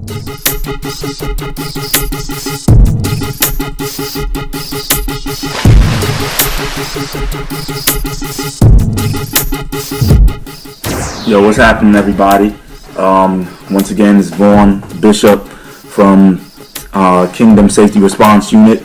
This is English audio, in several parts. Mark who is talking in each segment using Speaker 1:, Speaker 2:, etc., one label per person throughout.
Speaker 1: Yo, what's happening, everybody? Once again, it's Vaughn Bishop from Kingdom Safety Response Unit,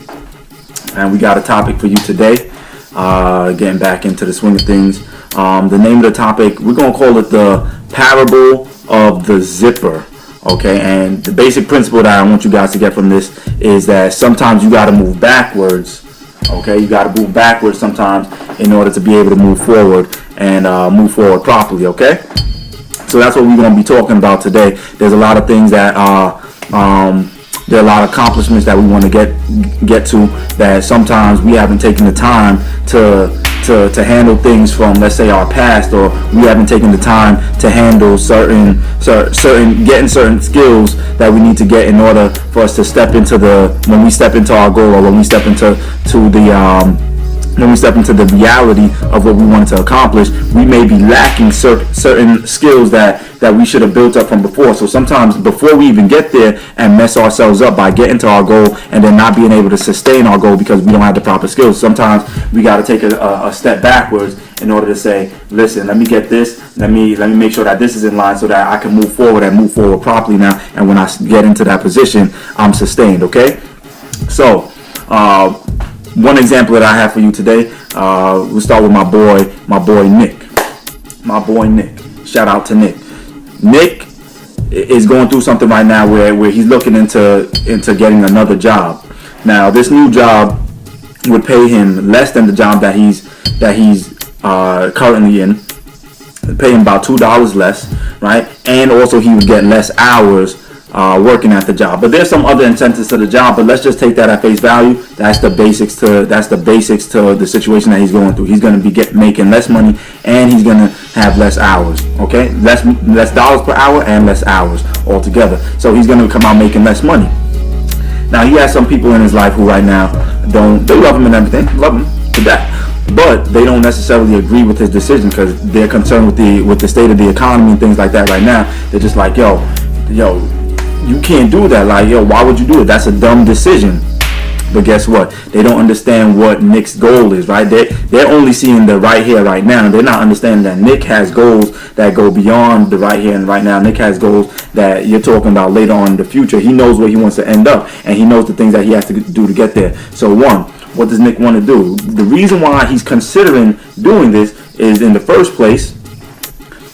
Speaker 1: and we got a topic for you today. Getting back into the swing of things. The name of the topic, we're going to call it the Parable of the Zipper. Okay, and the basic principle that I want you guys to get from this is that sometimes you got to move backwards. Okay, you got to move backwards sometimes in order to be able to move forward and move forward properly. Okay, so that's what we're going to be talking about today. There's a lot of things that there are a lot of accomplishments that we want to get to that sometimes we haven't taken the time to handle things from, let's say, our past, or we haven't taken the time to handle certain skills that we need to get in order for us to when we step into our goal, or when we step into the reality of what we want to accomplish. We may be lacking certain skills that we should have built up from before. So sometimes before we even get there and mess ourselves up by getting to our goal and then not being able to sustain our goal because we don't have the proper skills, sometimes we got to take a step backwards in order to say, listen, let me get this, let me make sure that this is in line so that I can move forward and move forward properly now, and when I get into that position, I'm sustained. Okay, so one example that I have for you today, we'll start with my boy Nick. Shout out to Nick. Nick is going through something right now where he's looking into getting another job. Now, this new job would pay him less than the job that he's currently in. Pay him about $2 less, right? And also he would get less hours working at the job. But there's some other incentives to the job, but let's just take that at face value. That's the basics to the situation that he's going through. He's going to be making less money, and he's going to have less hours. Okay, less dollars per hour and less hours altogether. So he's going to come out making less money. Now, he has some people in his life who right now they love him and everything, love him to death, but they don't necessarily agree with his decision because they're concerned with the state of the economy and things like that right now. They're just like, yo, you can't do that. Like, yo, why would you do it? That's a dumb decision. But guess what? They don't understand what Nick's goal is, right? They're only seeing the right here, right now. They're not understanding that Nick has goals that go beyond the right here and right now. Nick has goals that you're talking about later on in the future. He knows where he wants to end up, and he knows the things that he has to do to get there. So what does Nick want to do? The reason why he's considering doing this is, in the first place,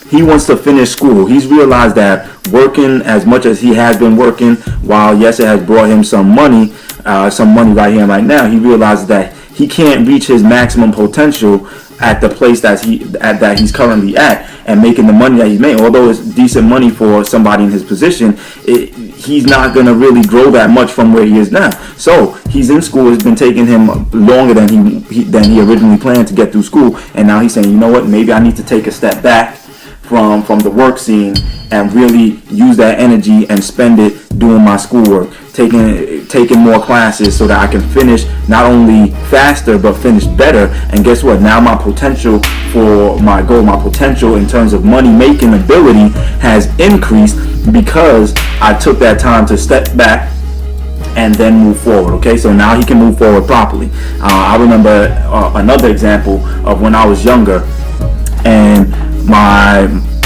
Speaker 1: he wants to finish school. He's realized that working as much as he has been working, while yes, it has brought him some money right here and right now, he realizes that he can't reach his maximum potential at the place that he's currently at and making the money that he's making. Although it's decent money for somebody in his position, he's not going to really grow that much from where he is now. So he's in school. It's been taking him longer than he originally planned to get through school, and now he's saying, you know what, maybe I need to take a step back from the work scene and really use that energy and spend it doing my schoolwork, taking more classes so that I can finish not only faster but finish better. And guess what? Now my potential for my goal, my potential in terms of money making ability has increased because I took that time to step back and then move forward. Okay, so now he can move forward properly. I remember another example of when I was younger, and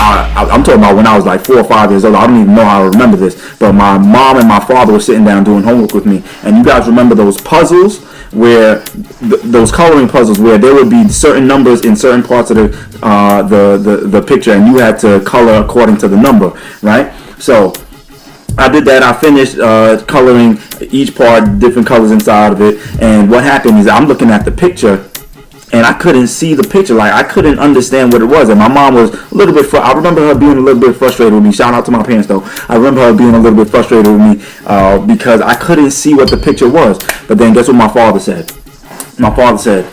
Speaker 1: I'm talking about when I was like 4 or 5 years old. I don't even know how I remember this, but my mom and my father were sitting down doing homework with me. And you guys remember those puzzles where those coloring puzzles where there would be certain numbers in certain parts of the picture, and you had to color according to the number, right? So I did that. I finished coloring each part, different colors inside of it. And what happened is I'm looking at the picture, and I couldn't see the picture. Like, I couldn't understand what it was. And my mom was a little bit I remember her being a little bit frustrated with me. Shout out to my parents, though. I remember her being a little bit frustrated with me because I couldn't see what the picture was. But then guess what my father said? My father said,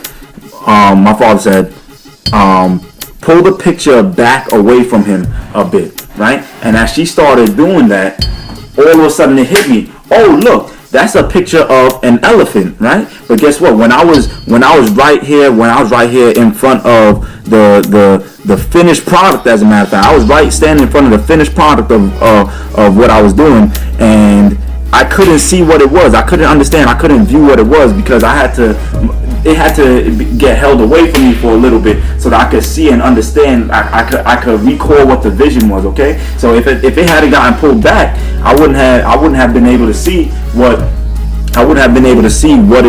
Speaker 1: pull the picture back away from him a bit, right? And as she started doing that, all of a sudden it hit me. Oh, look, that's a picture of an elephant, right? But guess what? When I was right here in front of the finished product, as a matter of fact, I was standing in front of the finished product of what I was doing, and I couldn't see what it was. I couldn't understand. I couldn't view what it was because it had to get held away from me for a little bit so that I could see and understand. I could recall what the vision was. Okay, so if it hadn't gotten pulled back, I wouldn't have been able to see what it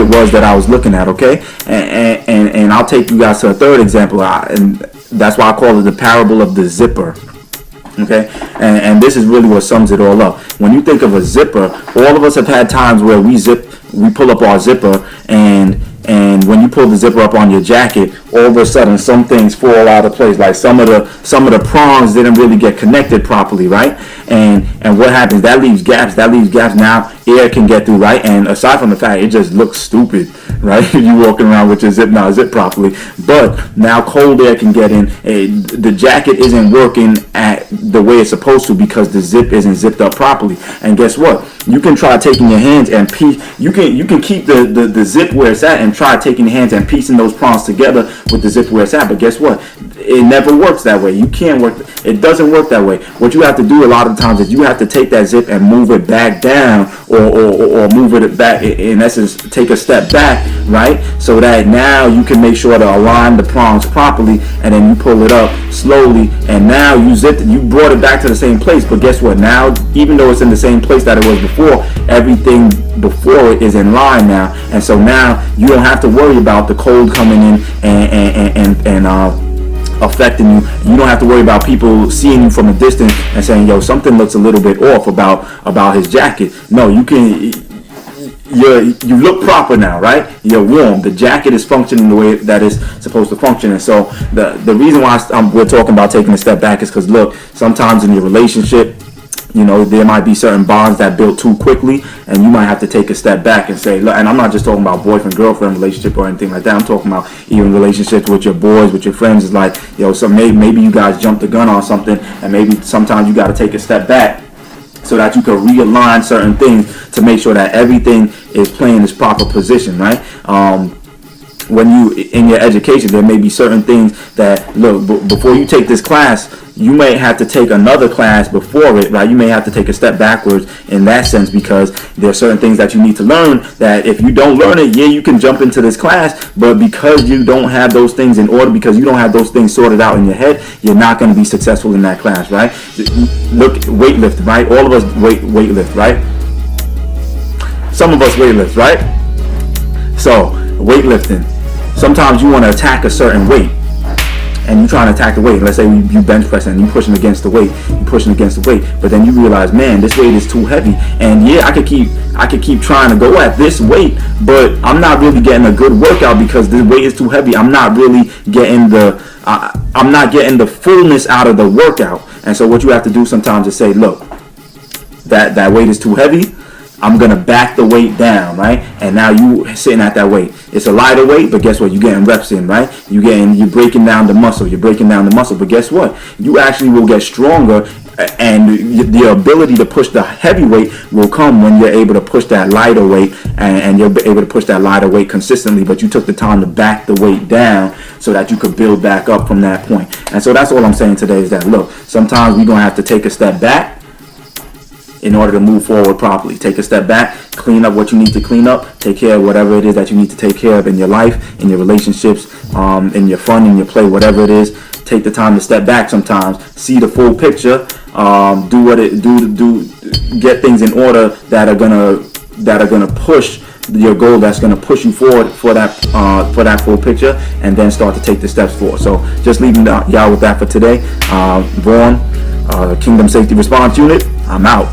Speaker 1: was that I was looking at. Okay, and I'll take you guys to a third example, and that's why I call it the parable of the zipper. Okay, and this is really what sums it all up. When you think of a zipper, all of us have had times where we pull up our zipper, and when you pull the zipper up on your jacket, all of a sudden some things fall out of place. Like some of the prongs didn't really get connected properly, right? And what happens? That leaves gaps. Now air can get through, right? And aside from the fact it just looks stupid, right? You walking around with your zip not zipped properly, but now cold air can get in. The jacket isn't working at the way it's supposed to because the zip isn't zipped up properly. And guess what? You can try taking your hands and you can keep the zip where it's at and try taking your hands and piecing those prongs together with the zip where it's at. But guess what? It never works that way. You can't work. It doesn't work that way. What you have to do a lot of times is you have to take that zip and move it back down, or move it back. In essence, take a step back, right? So that now you can make sure to align the prongs properly, and then you pull it up slowly, and now you brought it back to the same place. But guess what? Now, even though it's in the same place that it was before, everything before it is in line now, and so now you don't have to worry about the cold coming in and affecting you. You don't have to worry about people seeing you from a distance and saying, yo, something looks a little bit off about his jacket. No, you look proper now, right? You're warm. The jacket is functioning the way that it's supposed to function. And so the reason why we're talking about taking a step back is because, look, sometimes in your relationship, you know, there might be certain bonds that build too quickly, and you might have to take a step back and say, look, and I'm not just talking about boyfriend-girlfriend relationship or anything like that. I'm talking about even relationships with your boys, with your friends. It's like, yo, so maybe you guys jumped the gun on something, and maybe sometimes you got to take a step back so that you can realign certain things to make sure that everything is playing its proper position, right? When you in your education, there may be certain things that, look, before you take this class, you may have to take another class before it, right? You may have to take a step backwards in that sense, because there are certain things that you need to learn that if you don't learn it, yeah, you can jump into this class, but because you don't have those things in order, because you don't have those things sorted out in your head, you're not going to be successful in that class, right? Look, weightlifting, right? All of us weightlift, right? Some of us weightlift, right? So, weightlifting. Sometimes you want to attack a certain weight, and you're trying to attack the weight. Let's say you bench pressing and you're pushing against the weight, but then you realize, man, this weight is too heavy, and yeah, I could keep trying to go at this weight, but I'm not really getting a good workout because the weight is too heavy. I'm not really getting the fullness out of the workout. And so what you have to do sometimes is say, look, that weight is too heavy. I'm going to back the weight down, right? And now you sitting at that weight. It's a lighter weight, but guess what? You're getting reps in, right? You're breaking down the muscle. But guess what? You actually will get stronger, and the ability to push the heavy weight will come when you're able to push that lighter weight, and you're able to push that lighter weight consistently, but you took the time to back the weight down so that you could build back up from that point. And so that's all I'm saying today is that, look, sometimes we're going to have to take a step back in order to move forward properly. Take a step back, clean up what you need to clean up, take care of whatever it is that you need to take care of in your life, in your relationships, in your fun, in your play, whatever it is. Take the time to step back sometimes, see the full picture, get things in order that are gonna push your goal, that's gonna push you forward for that full picture, and then start to take the steps forward. So just leaving y'all with that for today. Vaughn, Kingdom Safety Response Unit, I'm out.